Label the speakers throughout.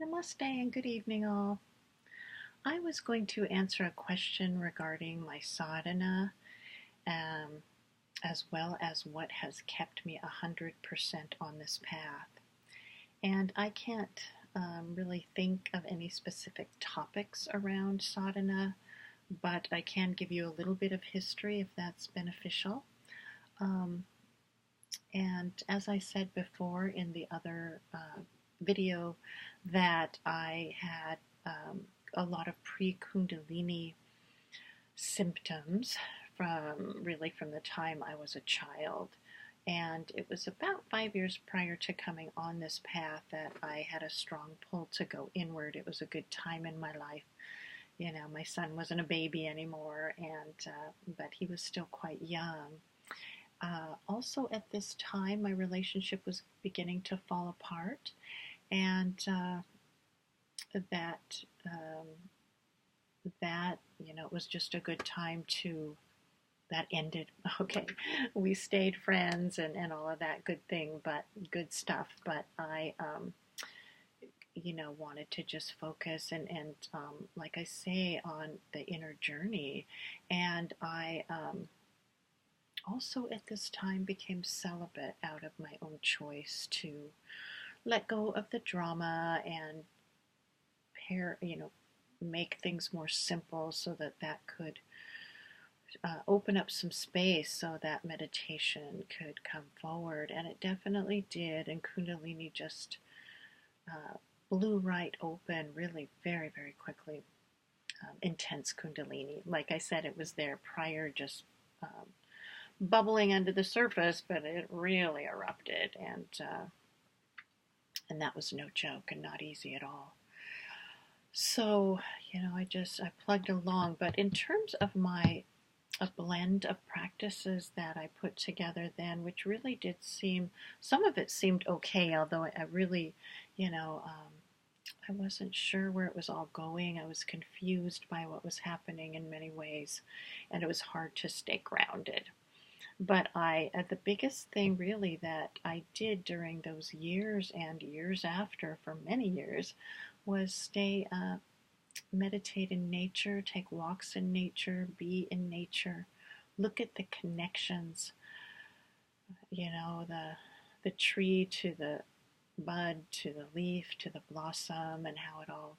Speaker 1: Namaste and good evening, all. I was going to answer a question regarding my sadhana, um, as well as what has kept me 100% on this path. And I can't really think of any specific topics around sadhana, but I can give you a little bit of history if that's beneficial. Um, and as I said before in the other video, that I had a lot of pre-kundalini symptoms from the time I was a child. And it was about 5 years prior to coming on this path that I had a strong pull to go inward. It was a good time in my life. You know, my son wasn't a baby anymore, but he was still quite young. Also, at this time, my relationship was beginning to fall apart, and that um, it was just a good time to that ended. Okay, we stayed friends and all of that good thing, but good stuff. But I wanted to just focus and like I say, on the inner journey. And I also at this time became celibate out of my own choice to let go of the drama and make things more simple so that could open up some space so that meditation could come forward. And it definitely did. And Kundalini just blew right open really very, very quickly. Intense Kundalini. Like I said, it was there prior, just bubbling under the surface, but it really erupted. And that was no joke and not easy at all. So, I plugged along. But in terms of a blend of practices that I put together then, which really did seem, some of it seemed okay, although I really, I wasn't sure where it was all going. I was confused by what was happening in many ways, and it was hard to stay grounded. But the biggest thing really that I did during those years and years after, for many years, was meditate in nature, take walks in nature, be in nature, look at the connections, the tree to the bud, to the leaf, to the blossom, and how it all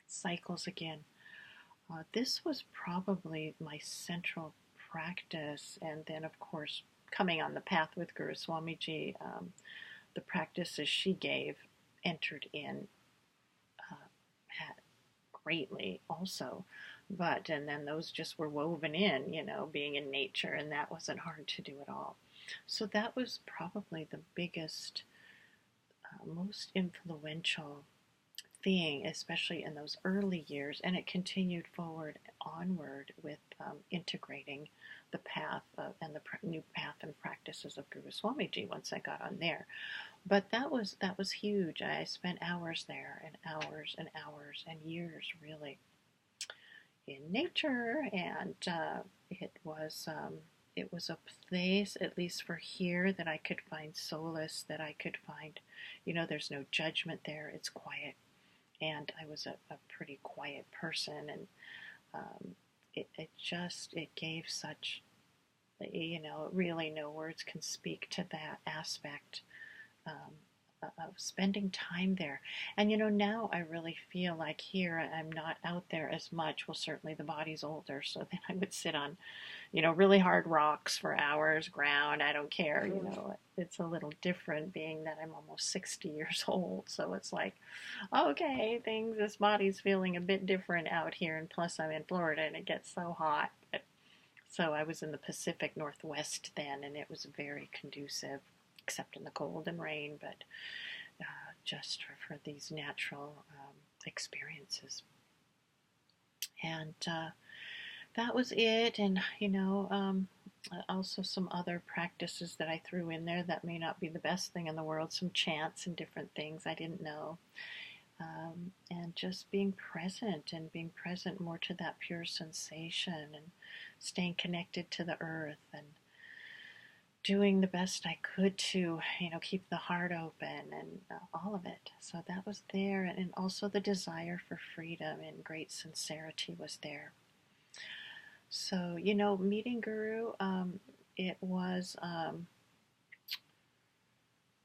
Speaker 1: cycles again. This was probably my central practice. And then, of course, coming on the path with Guru Swamiji, the practices she gave entered in greatly also. And then those just were woven in, being in nature, and that wasn't hard to do at all. So that was probably the biggest, most influential thing, especially in those early years, and it continued forward onward with integrating the path and the new path and practices of Guru Swamiji once I got on there. But that was huge. I spent hours there and hours and hours and years really in nature, and it was a place, at least for here, that I could find solace, that I could find, there's no judgment there. It's quiet, and I was a pretty quiet person, and it gave such, really no words can speak to that aspect of spending time there. And now I really feel like here I'm not out there as much. Well, certainly the body's older, so then I would sit on, really hard rocks for hours, ground. I don't care. It's a little different being that I'm almost 60 years old. So it's like, okay, this body's feeling a bit different out here. And plus I'm in Florida and it gets so hot. So I was in the Pacific Northwest then, and it was very conducive, except in the cold and rain, but just for these natural experiences. And that was it. And, also some other practices that I threw in there that may not be the best thing in the world, some chants and different things I didn't know. And just being present more to that pure sensation, and staying connected to the earth, and doing the best I could to, keep the heart open and all of it. So that was there. And also the desire for freedom and great sincerity was there. So, meeting Guru, it was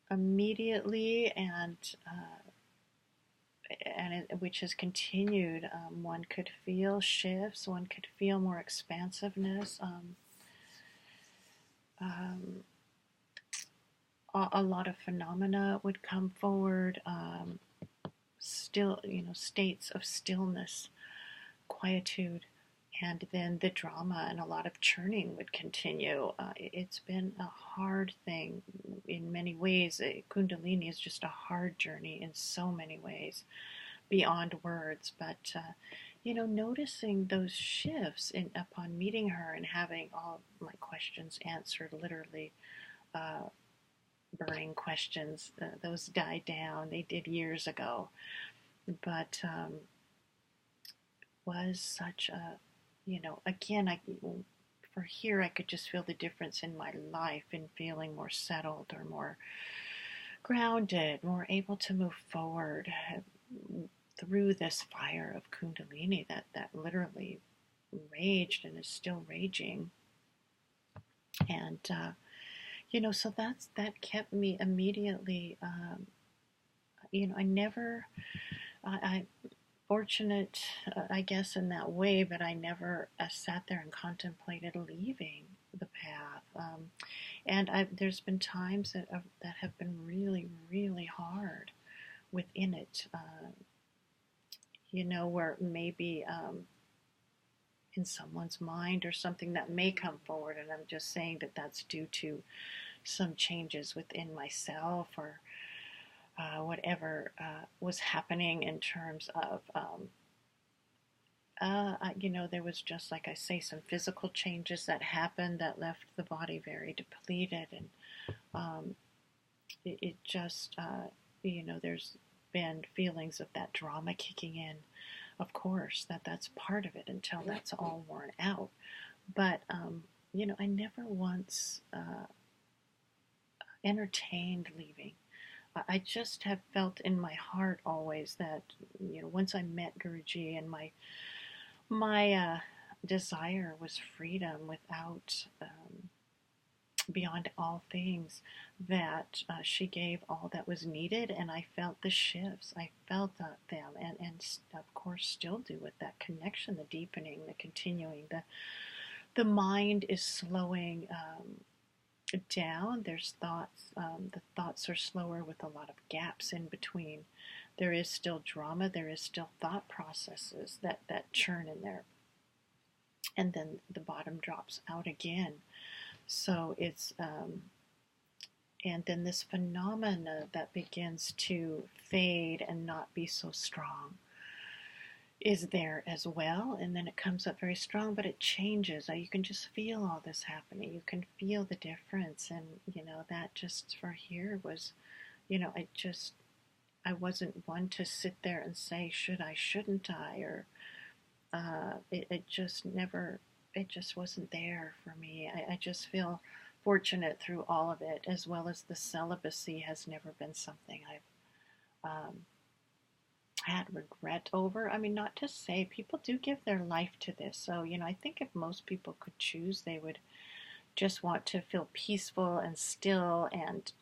Speaker 1: immediately which has continued. One could feel shifts, one could feel more expansiveness. Um, a lot of phenomena would come forward, still, states of stillness, quietude, and then the drama and a lot of churning would continue. It's been a hard thing in many ways. Kundalini is just a hard journey in so many ways, beyond words. But noticing those shifts upon meeting her and having all my questions answered, literally. Burning questions, those died down. They did years ago, but was such a, again, for here I could just feel the difference in my life in feeling more settled or more grounded, more able to move forward through this fire of Kundalini that literally raged and is still raging. And so that kept me immediately. I never, I fortunate, I guess, in that way, but I never sat there and contemplated leaving the path. And there's been times that have been really, really hard within it. Where maybe in someone's mind or something that may come forward, and I'm just saying that that's due to some changes within myself or whatever was happening in terms of, there was just, like I say, some physical changes that happened that left the body very depleted, and it just, there's been feelings of that drama kicking in. Of course, that's part of it until that's all worn out. But, I never once entertained leaving. I just have felt in my heart always that, once I met Guruji, and my desire was freedom without, beyond all things, that she gave all that was needed, and I felt the shifts. I felt them, and of course still do, with that connection, the deepening, the continuing. The mind is slowing down. There's thoughts. The thoughts are slower with a lot of gaps in between. There is still drama. There is still thought processes that churn in there. And then the bottom drops out again. So it's, and then this phenomena that begins to fade and not be so strong is there as well, and then it comes up very strong, but it changes. You can just feel all this happening. You can feel the difference, and that just for here was, I wasn't one to sit there and say, should I, shouldn't I, or it just never, it just wasn't there for me. I just feel fortunate through all of it, as well as the celibacy has never been something I've had regret over. I mean, not to say people do give their life to this. So, I think if most people could choose, they would just want to feel peaceful and still and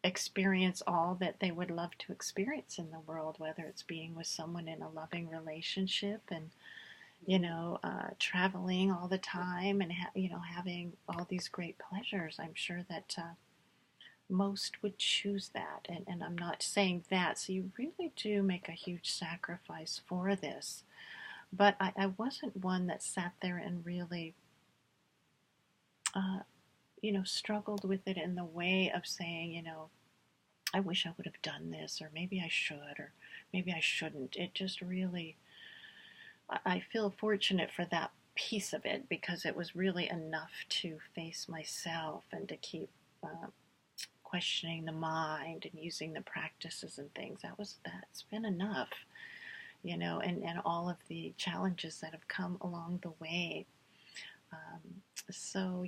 Speaker 1: experience all that they would love to experience in the world, whether it's being with someone in a loving relationship and, traveling all the time and, having all these great pleasures. I'm sure that most would choose that, and I'm not saying that. So you really do make a huge sacrifice for this. But I wasn't one that sat there and really, struggled with it in the way of saying, I wish I would have done this, or maybe I should, or maybe I shouldn't. It just really, I feel fortunate for that piece of it, because it was really enough to face myself and to keep questioning the mind and using the practices and things. That's been enough, and all of the challenges that have come along the way. So,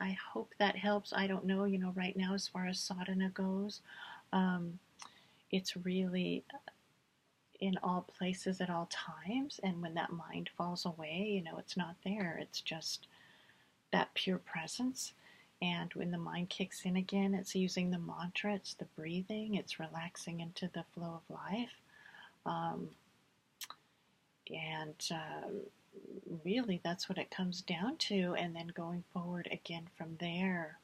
Speaker 1: I hope that helps. I don't know, right now as far as sadhana goes, um, it's really in all places at all times. And when that mind falls away, it's not there. It's just that pure presence. And when the mind kicks in again, it's using the mantra, it's the breathing, it's relaxing into the flow of life. Um, and really, that's what it comes down to. And then going forward again from there,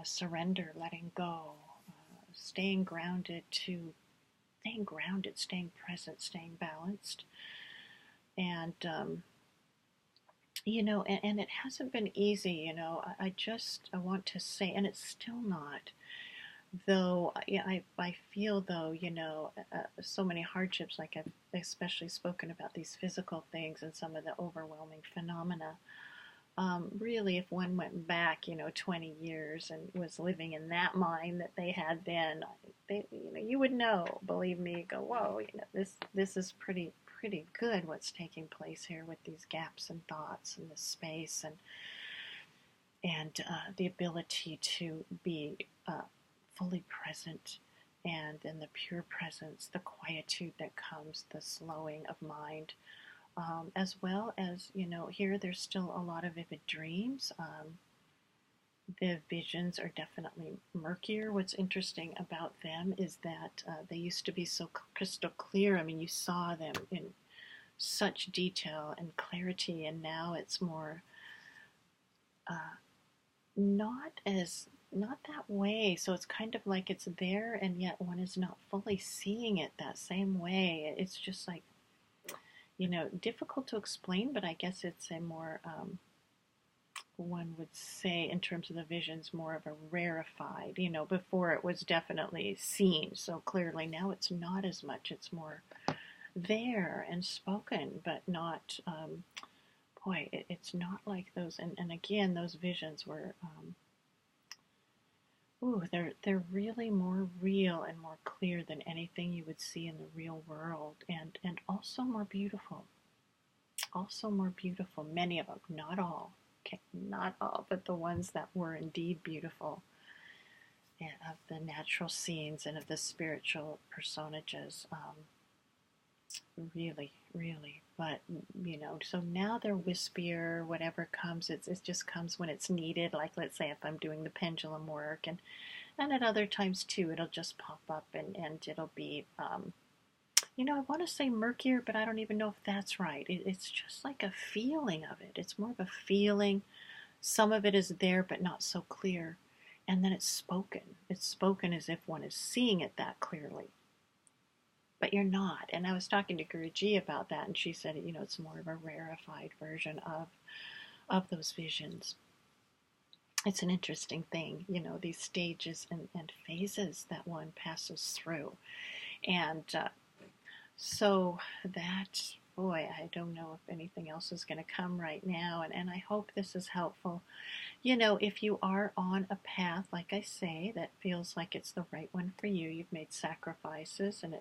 Speaker 1: surrender, letting go, staying grounded, staying present, staying balanced. And, and it hasn't been easy, I want to say, and it's still not, though. I feel, though, so many hardships, like I've especially spoken about these physical things and some of the overwhelming phenomena. Really, if one went back, 20 years and was living in that mind that they had then, you would know. Believe me, go, whoa, this is pretty good what's taking place here with these gaps and thoughts and this space and the ability to be fully present, and in the pure presence, the quietude that comes, the slowing of mind. As well as, here there's still a lot of vivid dreams. The visions are definitely murkier. What's interesting about them is that they used to be so crystal clear. I mean, you saw them in such detail and clarity, and now it's more uh, not that way. So it's kind of like it's there, and yet one is not fully seeing it that same way. It's just like, difficult to explain, but I guess it's a more, one would say, in terms of the visions, more of a rarefied. Before it was definitely seen so clearly. Now it's not as much. It's more there and spoken, but not, boy, it's not like those. And again, those visions were, they're really more real and more clear than anything you would see in the real world, and also more beautiful. Also more beautiful, many of them, not all, okay, not all, but the ones that were indeed beautiful, and of the natural scenes and of the spiritual personages, really, really. But, so now they're wispier, whatever comes, it just comes when it's needed. Like, let's say if I'm doing the pendulum work, and at other times too, it'll just pop up, and it'll be, I want to say murkier, but I don't even know if that's right. It's just like a feeling of it. It's more of a feeling. Some of it is there, but not so clear. And then it's spoken. It's spoken as if one is seeing it that clearly. But you're not. And I was talking to Guruji about that, and she said, it's more of a rarefied version of those visions. It's an interesting thing, these stages and phases that one passes through. And so that, boy, I don't know if anything else is going to come right now, and I hope this is helpful. If you are on a path, like I say, that feels like it's the right one for you, you've made sacrifices, and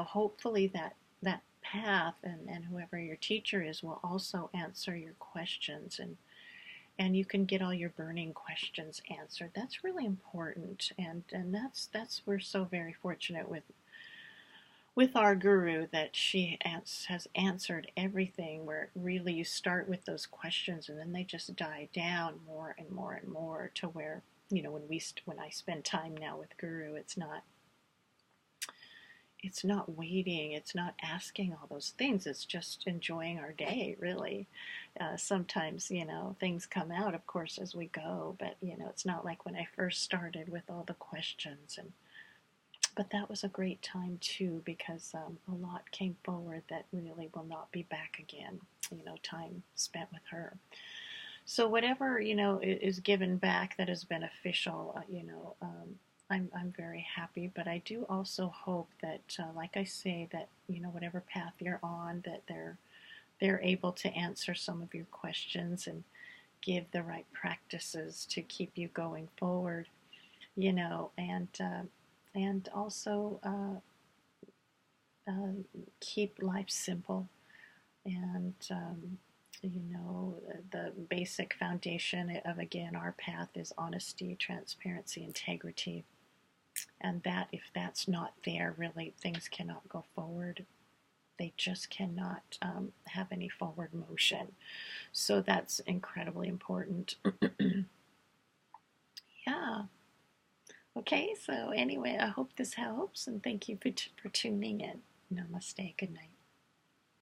Speaker 1: hopefully that path and whoever your teacher is will also answer your questions, and you can get all your burning questions answered. That's really important, and that's we're so very fortunate with our guru, that she has answered everything, where really you start with those questions and then they just die down more and more and more, to where, when I spend time now with guru, it's not waiting, it's not asking all those things, it's just enjoying our day, really. Sometimes, things come out, of course, as we go, but, it's not like when I first started with all the questions. But that was a great time too, because a lot came forward that really will not be back again, time spent with her. So whatever, is given back that is beneficial, I'm very happy. But I do also hope that, like I say, that, whatever path you're on, that they're able to answer some of your questions and give the right practices to keep you going forward, and also keep life simple, and You know, the basic foundation of, again, our path is honesty, transparency, integrity. And that, if that's not there, really, things cannot go forward. They just cannot have any forward motion. So that's incredibly important. Yeah. Okay, so anyway, I hope this helps, and thank you for tuning in. Namaste. Good night.